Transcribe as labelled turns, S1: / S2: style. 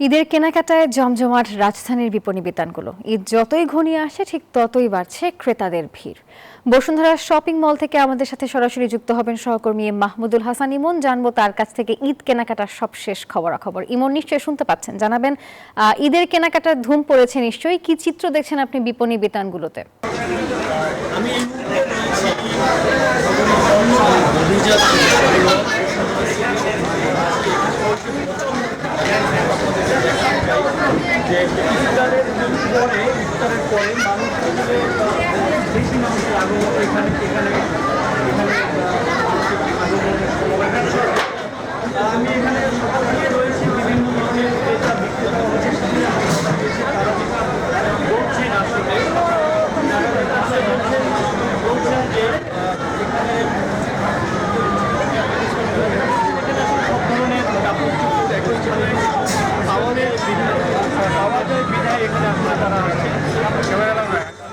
S1: ঈদের কেনাকাটায় জমজমাট রাজধানীর বিপণী বিতানগুলো। ঈদ যতই ঘনিয়ে আসে ঠিক ততই বাড়ছে ক্রেতাদের ভিড়। বসুন্ধরা শপিং মল থেকে আমাদের সাথে সরাসরি যুক্ত হবেন সহকর্মী মাহমুদুল হাসান ইমন। জানবো তার কাছ থেকে ঈদ কেনাকাটার সবশেষ খবরাখবর। ইমন, নিশ্চয়ই শুনতে পাচ্ছেন, জানাবেন ঈদের কেনাকাটার ধুম পড়েছে নিশ্চয়ই। কি চিত্র দেখছেন আপনি বিপণী বিতানগুলোতে?
S2: যে ইফতারের পরে মানুষ বেশি মানুষের আগমন এখানে আমি এখানে সকাল থেকে রয়েছি বিভিন্ন ধরনের ক্রেতা বিক্রেতা বলছেন আসলে বলছেন যে এখানে সব ধরনের কাপড় পাওয়া যায় বিধায় এখানে আসলে তারা